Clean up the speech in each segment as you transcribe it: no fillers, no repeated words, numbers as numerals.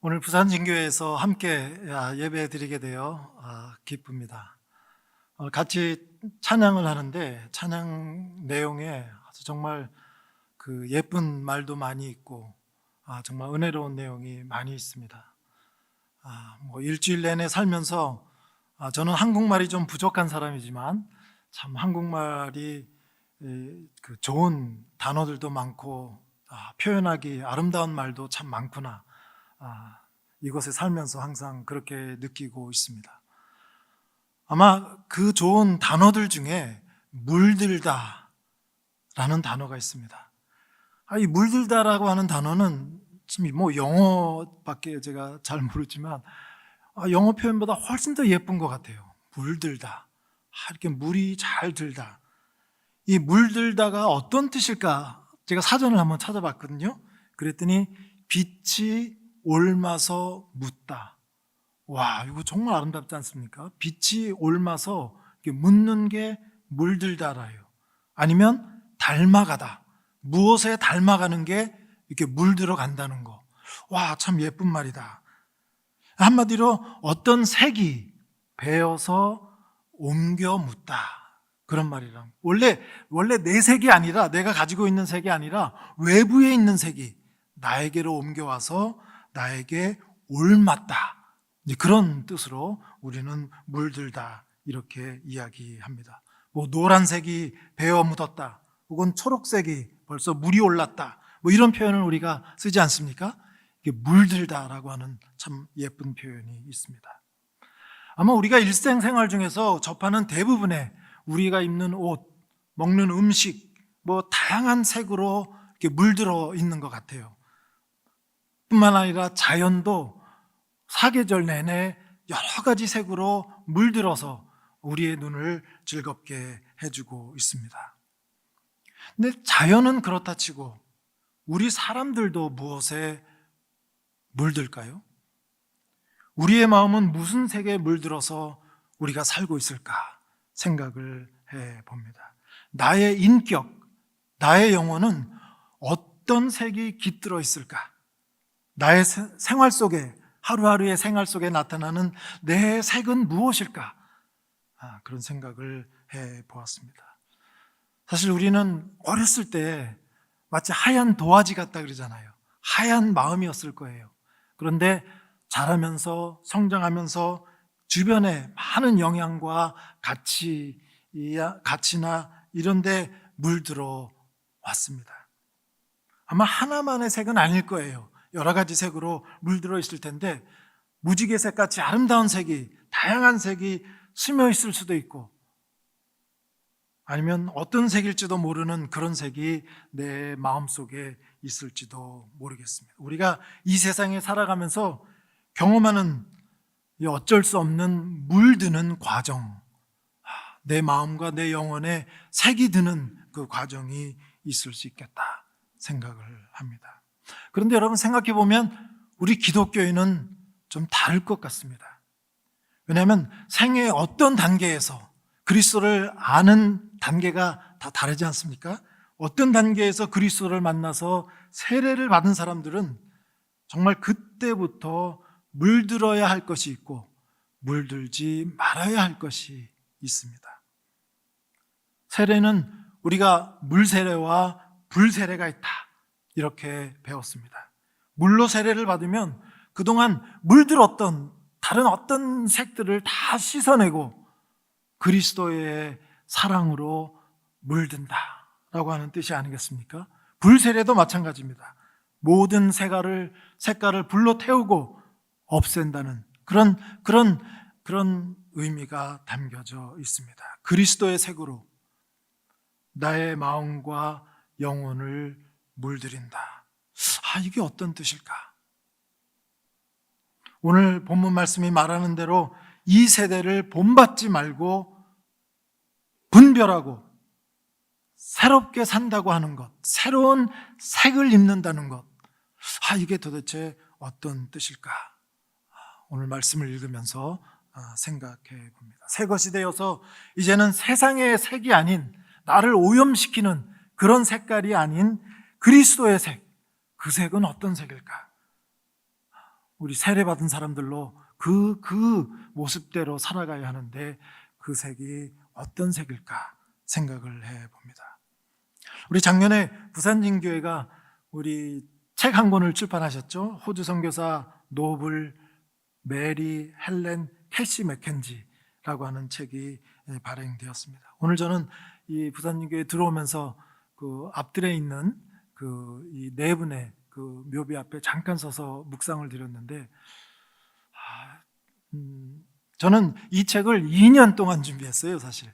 오늘 부산진교회에서 함께 예배 드리게 되어 기쁩니다. 같이 찬양을 하는데 찬양 내용에 아주 정말 그 예쁜 말도 많이 있고 정말 은혜로운 내용이 많이 있습니다. 일주일 내내 살면서 저는 한국말이 좀 부족한 사람이지만 참 한국말이 그 좋은 단어들도 많고 표현하기 아름다운 말도 참 많구나. 이곳에 살면서 항상 그렇게 느끼고 있습니다. 아마 그 좋은 단어들 중에 물들다 라는 단어가 있습니다. 이 물들다라고 하는 단어는 지금 영어밖에 제가 잘 모르지만 영어 표현보다 훨씬 더 예쁜 것 같아요. 물들다. 이렇게 물이 잘 들다. 이 물들다가 어떤 뜻일까? 제가 사전을 한번 찾아봤거든요. 그랬더니 빛이 옮아서 묻다. 와, 이거 정말 아름답지 않습니까? 빛이 옮아서 묻는 게 물들다라요. 아니면 닮아가다. 무엇에 닮아가는 게 이렇게 물들어 간다는 거. 와, 참 예쁜 말이다. 한마디로 어떤 색이 배어서 옮겨 묻다. 그런 말이랑. 원래 내 색이 아니라, 내가 가지고 있는 색이 아니라 외부에 있는 색이 나에게로 옮겨와서 나에게 옮았다. 그런 뜻으로 우리는 물들다 이렇게 이야기합니다. 노란색이 배어 묻었다. 혹은 초록색이 벌써 물이 올랐다. 이런 표현을 우리가 쓰지 않습니까? 이게 물들다라고 하는 참 예쁜 표현이 있습니다. 아마 우리가 일생생활 중에서 접하는 대부분의 우리가 입는 옷, 먹는 음식, 다양한 색으로 이렇게 물들어 있는 것 같아요. 뿐만 아니라 자연도 사계절 내내 여러 가지 색으로 물들어서 우리의 눈을 즐겁게 해주고 있습니다. 근데 자연은 그렇다 치고 우리 사람들도 무엇에 물들까요? 우리의 마음은 무슨 색에 물들어서 우리가 살고 있을까 생각을 해봅니다. 나의 인격, 나의 영혼은 어떤 색이 깃들어 있을까? 나의 생활 속에, 하루하루의 생활 속에 나타나는 내 색은 무엇일까? 그런 생각을 해보았습니다. 사실 우리는 어렸을 때 마치 하얀 도화지 같다 그러잖아요. 하얀 마음이었을 거예요. 그런데 자라면서 성장하면서 주변에 많은 영향과 가치나 이런 데 물들어 왔습니다. 아마 하나만의 색은 아닐 거예요. 여러 가지 색으로 물들어 있을 텐데 무지개색 같이 아름다운 색이, 다양한 색이 스며 있을 수도 있고 아니면 어떤 색일지도 모르는 그런 색이 내 마음속에 있을지도 모르겠습니다. 우리가 이 세상에 살아가면서 경험하는 어쩔 수 없는 물드는 과정, 내 마음과 내 영혼에 색이 드는 그 과정이 있을 수 있겠다 생각을 합니다. 그런데 여러분 생각해 보면 우리 기독교인은 좀 다를 것 같습니다. 왜냐하면 생애의 어떤 단계에서 그리스도를 아는 단계가 다 다르지 않습니까? 어떤 단계에서 그리스도를 만나서 세례를 받은 사람들은 정말 그때부터 물들어야 할 것이 있고 물들지 말아야 할 것이 있습니다. 세례는 우리가 물세례와 불세례가 있다 이렇게 배웠습니다. 물로 세례를 받으면 그동안 물들었던 다른 어떤 색들을 다 씻어내고 그리스도의 사랑으로 물든다라고 하는 뜻이 아니겠습니까? 불세례도 마찬가지입니다. 모든 색깔을 불로 태우고 없앤다는 그런 의미가 담겨져 있습니다. 그리스도의 색으로 나의 마음과 영혼을 물들인다. 이게 어떤 뜻일까? 오늘 본문 말씀이 말하는 대로 이 세대를 본받지 말고 분별하고 새롭게 산다고 하는 것, 새로운 색을 입는다는 것, 이게 도대체 어떤 뜻일까? 오늘 말씀을 읽으면서 생각해 봅니다. 새 것이 되어서 이제는 세상의 색이 아닌 나를 오염시키는 그런 색깔이 아닌 그리스도의 색, 그 색은 어떤 색일까? 우리 세례받은 사람들로 그 모습대로 살아가야 하는데 그 색이 어떤 색일까 생각을 해봅니다. 우리 작년에 부산진교회가 우리 책 한 권을 출판하셨죠. 호주 선교사 노블 메리 헬렌 캐시 맥켄지라고 하는 책이 발행되었습니다. 오늘 저는 이 부산진교회에 들어오면서 그 앞뜰에 있는 그 이 네 분의 그 묘비 앞에 잠깐 서서 묵상을 드렸는데, 저는 이 책을 2년 동안 준비했어요. 사실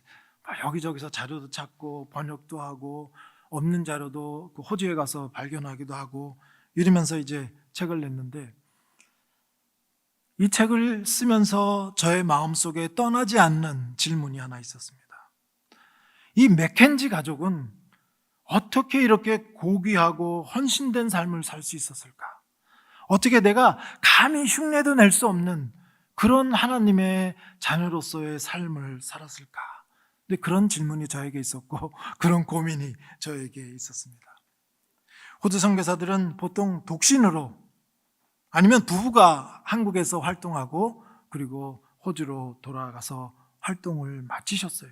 여기저기서 자료도 찾고 번역도 하고 없는 자료도 그 호주에 가서 발견하기도 하고 이러면서 이제 책을 냈는데, 이 책을 쓰면서 저의 마음속에 떠나지 않는 질문이 하나 있었습니다. 이 맥켄지 가족은 어떻게 이렇게 고귀하고 헌신된 삶을 살 수 있었을까? 어떻게 내가 감히 흉내도 낼 수 없는 그런 하나님의 자녀로서의 삶을 살았을까? 근데 그런 질문이 저에게 있었고 그런 고민이 저에게 있었습니다. 호주 선교사들은 보통 독신으로 아니면 부부가 한국에서 활동하고 그리고 호주로 돌아가서 활동을 마치셨어요.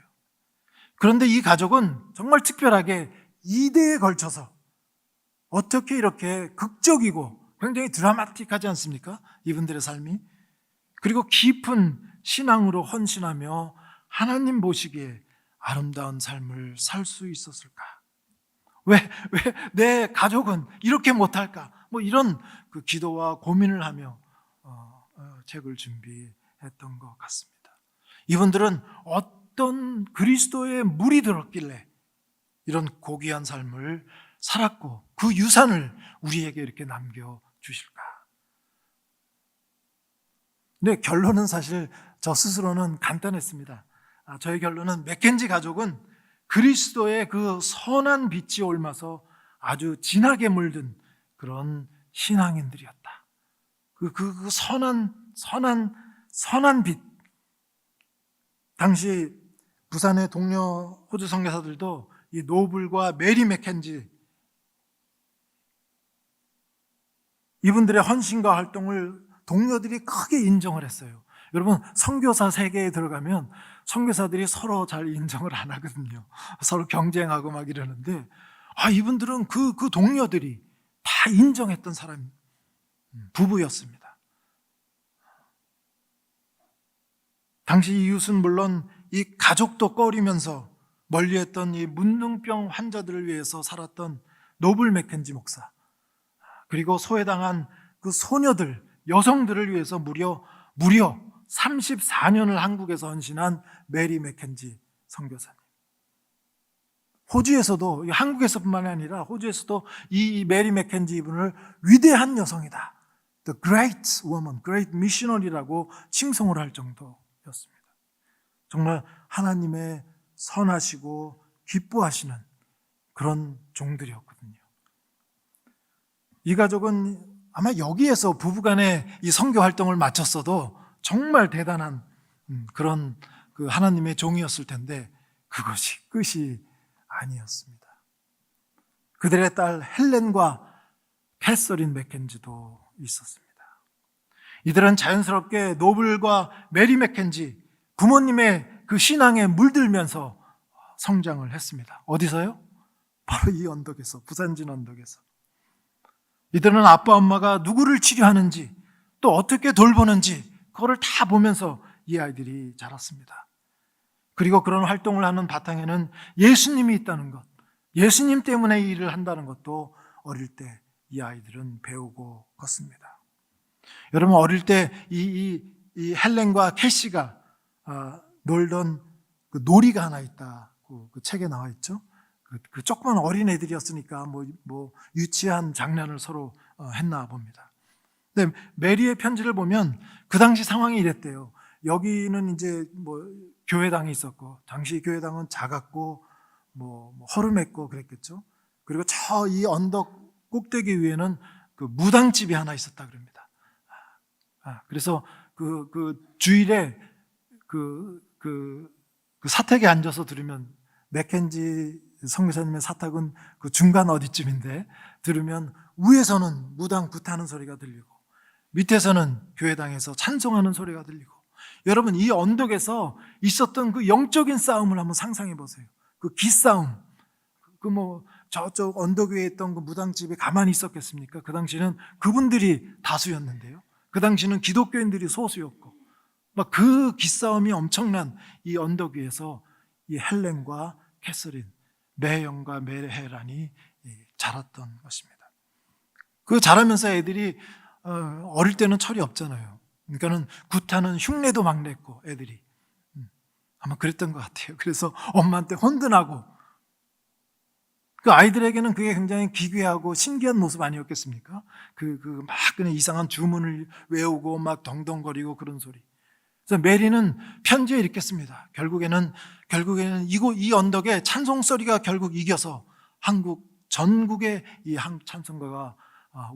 그런데 이 가족은 정말 특별하게 2대에 걸쳐서 어떻게 이렇게 극적이고 굉장히 드라마틱하지 않습니까? 이분들의 삶이. 그리고 깊은 신앙으로 헌신하며 하나님 보시기에 아름다운 삶을 살 수 있었을까? 왜 내 가족은 이렇게 못할까? 뭐 이런 그 기도와 고민을 하며 책을 준비했던 것 같습니다. 이분들은 어떤 그리스도의 물이 들었길래 이런 고귀한 삶을 살았고 그 유산을 우리에게 이렇게 남겨주실까? 근데 결론은 사실 저 스스로는 간단했습니다. 저의 결론은 맥켄지 가족은 그리스도의 그 선한 빛이 옮아서 아주 진하게 물든 그런 신앙인들이었다. 그 선한 빛. 당시 부산의 동료 호주 선교사들도 이 노블과 메리 맥켄지 이분들의 헌신과 활동을 동료들이 크게 인정을 했어요. 여러분, 선교사 세계에 들어가면 선교사들이 서로 잘 인정을 안 하거든요. 서로 경쟁하고 막 이러는데, 이분들은 그 동료들이 다 인정했던 사람, 부부였습니다. 당시 이웃은 물론 이 가족도 꺼리면서 멀리했던 이 문둥병 환자들을 위해서 살았던 노블 맥켄지 목사, 그리고 소외당한 그 소녀들, 여성들을 위해서 무려 34년을 한국에서 헌신한 메리 맥켄지 선교사님. 호주에서도, 한국에서뿐만 아니라 호주에서도 이 메리 맥켄지 이분을 위대한 여성이다, The Great Woman, Great Missionary라고 칭송을 할 정도였습니다. 정말 하나님의 선하시고 기뻐하시는 그런 종들이었거든요. 이 가족은 아마 여기에서 부부간의 이 선교 활동을 마쳤어도 정말 대단한 그런 그 하나님의 종이었을 텐데 그것이 끝이 아니었습니다. 그들의 딸 헬렌과 캐서린 맥켄지도 있었습니다. 이들은 자연스럽게 노블과 메리 맥켄지 부모님의 그 신앙에 물들면서 성장을 했습니다. 어디서요? 바로 이 언덕에서, 부산진 언덕에서. 이들은 아빠 엄마가 누구를 치료하는지 또 어떻게 돌보는지 그거를 다 보면서 이 아이들이 자랐습니다. 그리고 그런 활동을 하는 바탕에는 예수님이 있다는 것, 예수님 때문에 이 일을 한다는 것도 어릴 때 이 아이들은 배우고 컸습니다. 여러분, 어릴 때 이 헬렌과 캐시가 놀던 그 놀이가 하나 있다고 그 책에 나와 있죠. 그 조그만 어린 애들이었으니까 뭐 유치한 장난을 서로 했나 봅니다. 근데 메리의 편지를 보면 그 당시 상황이 이랬대요. 여기는 이제 뭐 교회당이 있었고, 당시 교회당은 작았고 뭐 허름했고 그랬겠죠. 그리고 저 이 언덕 꼭대기 위에는 그 무당집이 하나 있었다 그럽니다. 그래서 그 주일에 그 사택에 앉아서 들으면, 맥켄지 선교사님의 사택은 그 중간 어디쯤인데 들으면 위에서는 무당 굿하는 소리가 들리고 밑에서는 교회당에서 찬송하는 소리가 들리고, 여러분 이 언덕에서 있었던 그 영적인 싸움을 한번 상상해 보세요. 그 기싸움, 저쪽 언덕 위에 있던 그 무당집에 가만히 있었겠습니까? 그 당시는 그분들이 다수였는데요. 그 당시는 기독교인들이 소수였고, 막 그 기싸움이 엄청난 이 언덕 위에서 이 헬렌과 캐서린, 메영과 메헤란이 자랐던 것입니다. 그 자라면서 애들이 어릴 때는 철이 없잖아요. 그러니까는 구타는 흉내도 막 냈고 애들이 아마 그랬던 것 같아요. 그래서 엄마한테 혼돈하고, 그 아이들에게는 그게 굉장히 기괴하고 신기한 모습 아니었겠습니까? 막 그냥 이상한 주문을 외우고 막 덩덩거리고 그런 소리. 그래서 메리는 편지에 이렇게 씁니다. 결국에는 이 언덕에 찬송 소리가 결국 이겨서 전국에 이 찬송가가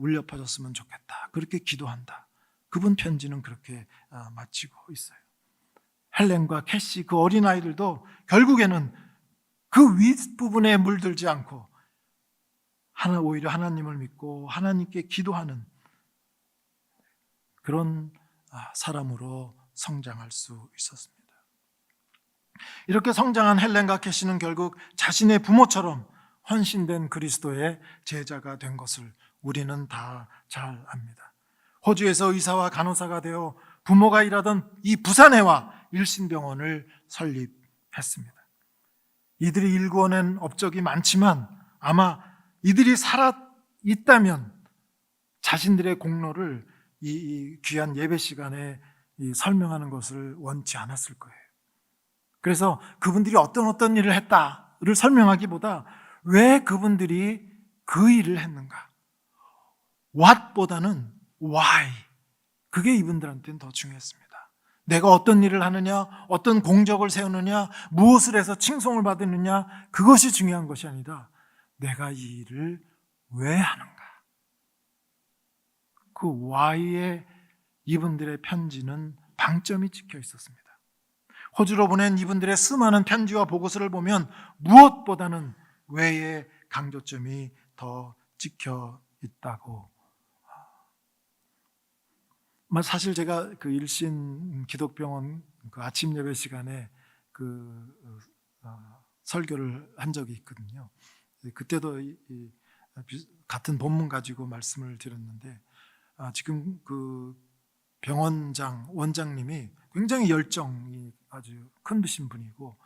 울려 퍼졌으면 좋겠다. 그렇게 기도한다. 그분 편지는 그렇게 마치고 있어요. 헬렌과 캐시, 그 어린아이들도 결국에는 그 윗부분에 물들지 않고 오히려 하나님을 믿고 하나님께 기도하는 그런 사람으로 성장할 수 있었습니다. 이렇게 성장한 헬렌과 캐시는 결국 자신의 부모처럼 헌신된 그리스도의 제자가 된 것을 우리는 다 잘 압니다. 호주에서 의사와 간호사가 되어 부모가 일하던 이 부산해와 일신병원을 설립했습니다. 이들이 일구어낸 업적이 많지만 아마 이들이 살아있다면 자신들의 공로를 이 귀한 예배 시간에 설명하는 것을 원치 않았을 거예요. 그래서 그분들이 어떤 일을 했다를 설명하기보다 왜 그분들이 그 일을 했는가, what보다는 why, 그게 이분들한테는 더 중요했습니다. 내가 어떤 일을 하느냐, 어떤 공적을 세우느냐, 무엇을 해서 칭송을 받느냐, 그것이 중요한 것이 아니라 내가 이 일을 왜 하는가. 그 why에 이분들의 편지는 방점이 찍혀 있었습니다. 호주로 보낸 이분들의 수많은 편지와 보고서를 보면 무엇보다는 왜의 강조점이 더 찍혀 있다고. 사실 제가 그 일신 기독병원 그 아침 예배 시간에 설교를 한 적이 있거든요. 그때도 같은 본문 가지고 말씀을 드렸는데, 지금 그 원장님이 굉장히 열정이 아주 큰 분이고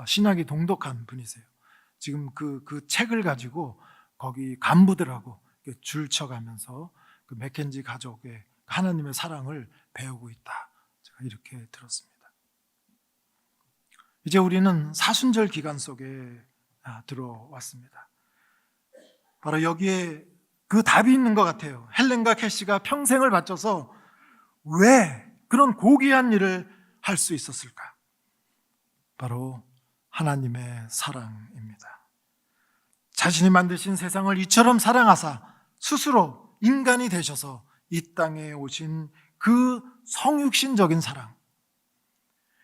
신학이 동독한 분이세요. 지금 그 책을 가지고 거기 간부들하고 줄 쳐가면서 그 맥켄지 가족의 하나님의 사랑을 배우고 있다. 제가 이렇게 들었습니다. 이제 우리는 사순절 기간 속에 들어왔습니다. 바로 여기에 그 답이 있는 것 같아요. 헬렌과 캐시가 평생을 바쳐서 왜 그런 고귀한 일을 할 수 있었을까? 바로 하나님의 사랑입니다. 자신이 만드신 세상을 이처럼 사랑하사 스스로 인간이 되셔서 이 땅에 오신 그 성육신적인 사랑,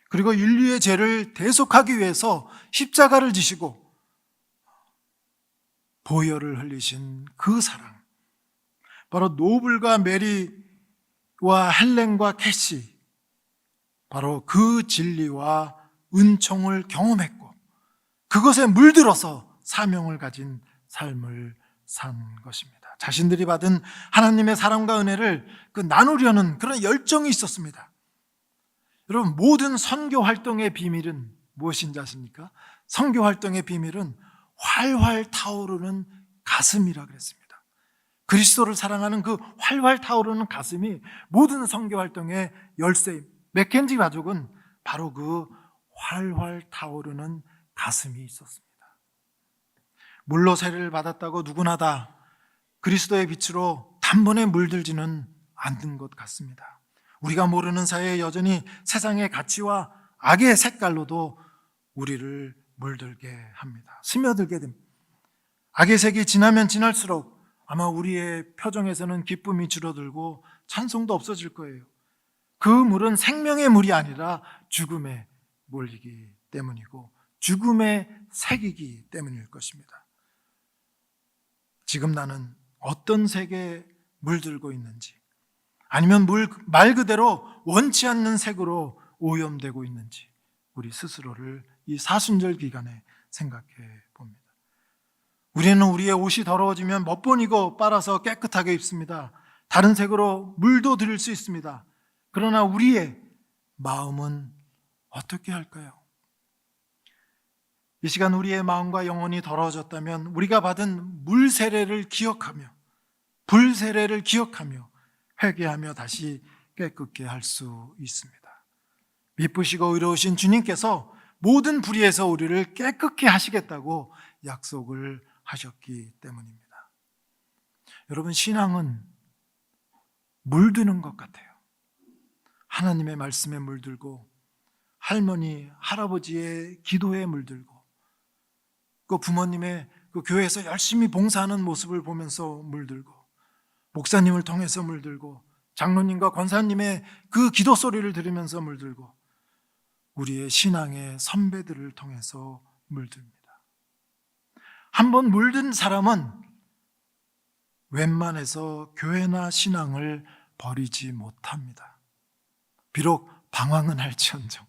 그리고 인류의 죄를 대속하기 위해서 십자가를 지시고 보혈을 흘리신 그 사랑, 바로 노블과 메리와 헬렌과 캐시, 바로 그 진리와 은총을 경험했고 그것에 물들어서 사명을 가진 삶을 산 것입니다. 자신들이 받은 하나님의 사랑과 은혜를 나누려는 그런 열정이 있었습니다. 여러분, 모든 선교 활동의 비밀은 무엇인지 아십니까? 선교 활동의 비밀은 활활 타오르는 가슴이라 그랬습니다. 그리스도를 사랑하는 그 활활 타오르는 가슴이 모든 선교 활동의 열쇠입니다. 맥켄지 가족은 바로 그 활활 타오르는 가슴이 있었습니다. 물로 세례를 받았다고 누구나 다 그리스도의 빛으로 단번에 물들지는 않는 것 같습니다. 우리가 모르는 사이에 여전히 세상의 가치와 악의 색깔로도 우리를 물들게 합니다. 스며들게 됩니다. 악의 색이 지나면 지날수록 아마 우리의 표정에서는 기쁨이 줄어들고 찬송도 없어질 거예요. 그 물은 생명의 물이 아니라 죽음의 물이기 때문이고 죽음의 색이기 때문일 것입니다. 지금 나는 어떤 색에 물들고 있는지, 아니면 말 그대로 원치 않는 색으로 오염되고 있는지 우리 스스로를 이 사순절 기간에 생각해 봅니다. 우리는 우리의 옷이 더러워지면 멋번이고 빨아서 깨끗하게 입습니다. 다른 색으로 물도 들일 수 있습니다. 그러나 우리의 마음은 어떻게 할까요? 이 시간 우리의 마음과 영혼이 더러워졌다면 우리가 받은 물 세례를 기억하며 불 세례를 기억하며 회개하며 다시 깨끗게 할 수 있습니다. 미쁘시고 의로우신 주님께서 모든 불의에서 우리를 깨끗게 하시겠다고 약속을 하셨기 때문입니다. 여러분, 신앙은 물드는 것 같아요. 하나님의 말씀에 물들고 할머니, 할아버지의 기도에 물들고 그 부모님의 그 교회에서 열심히 봉사하는 모습을 보면서 물들고 목사님을 통해서 물들고 장로님과 권사님의 그 기도 소리를 들으면서 물들고 우리의 신앙의 선배들을 통해서 물듭니다. 한번 물든 사람은 웬만해서 교회나 신앙을 버리지 못합니다. 비록 방황은 할지언정.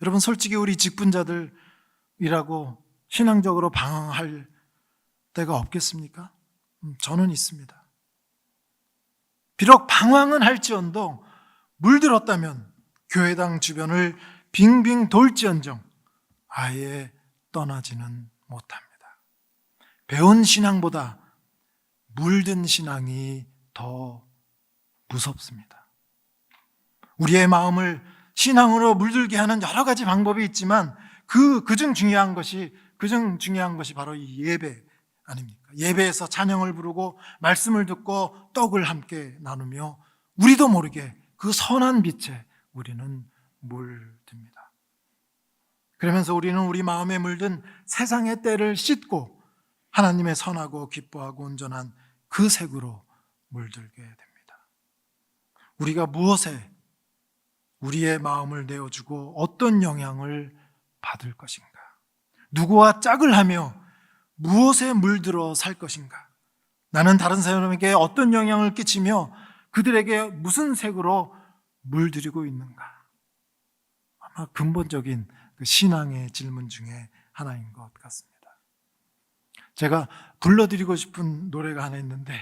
여러분, 솔직히 우리 직분자들이라고 신앙적으로 방황할 때가 없겠습니까? 저는 있습니다. 비록 방황은 할지언정 물들었다면 교회당 주변을 빙빙 돌지언정 아예 떠나지는 못합니다. 배운 신앙보다 물든 신앙이 더 무섭습니다. 우리의 마음을 신앙으로 물들게 하는 여러 가지 방법이 있지만 그중 중요한 것이 바로 이 예배 아닙니까? 예배에서 찬양을 부르고 말씀을 듣고 떡을 함께 나누며 우리도 모르게 그 선한 빛에 우리는 물듭니다. 그러면서 우리는 우리 마음에 물든 세상의 때를 씻고 하나님의 선하고 기뻐하고 온전한 그 색으로 물들게 됩니다. 우리가 무엇에 우리의 마음을 내어주고 어떤 영향을 받을 것인가? 누구와 짝을 하며 무엇에 물들어 살 것인가? 나는 다른 사람에게 어떤 영향을 끼치며 그들에게 무슨 색으로 물들이고 있는가? 아마 근본적인 그 신앙의 질문 중에 하나인 것 같습니다. 제가 불러드리고 싶은 노래가 하나 있는데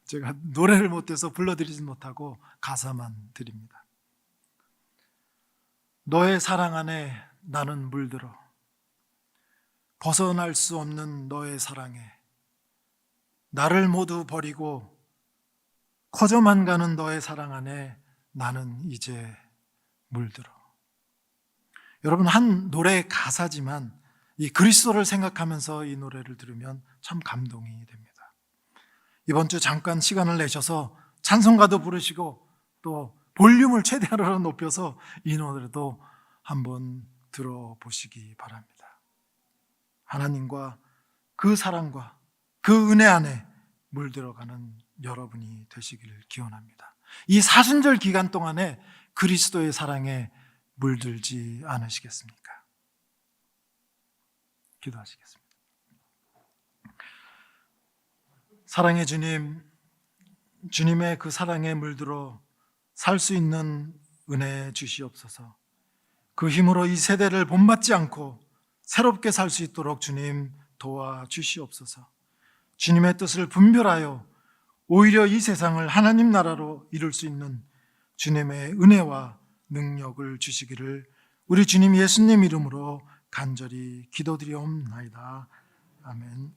제가 노래를 못해서 불러드리지 못하고 가사만 드립니다. 너의 사랑 안에 나는 물들어 벗어날 수 없는 너의 사랑에 나를 모두 버리고 커져만 가는 너의 사랑 안에 나는 이제 물들어. 여러분, 한 노래의 가사지만 이 그리스도를 생각하면서 이 노래를 들으면 참 감동이 됩니다. 이번 주 잠깐 시간을 내셔서 찬송가도 부르시고 또 볼륨을 최대한으로 높여서 이 노래도 한번 들어보시기 바랍니다. 하나님과 그 사랑과 그 은혜 안에 물들어가는 여러분이 되시기를 기원합니다. 이 사순절 기간 동안에 그리스도의 사랑에 물들지 않으시겠습니까? 기도하시겠습니다. 사랑의 주님, 주님의 그 사랑에 물들어 살 수 있는 은혜 주시옵소서. 그 힘으로 이 세대를 본받지 않고 새롭게 살 수 있도록 주님 도와주시옵소서. 주님의 뜻을 분별하여 오히려 이 세상을 하나님 나라로 이룰 수 있는 주님의 은혜와 능력을 주시기를 우리 주님 예수님 이름으로 간절히 기도드리옵나이다. 아멘.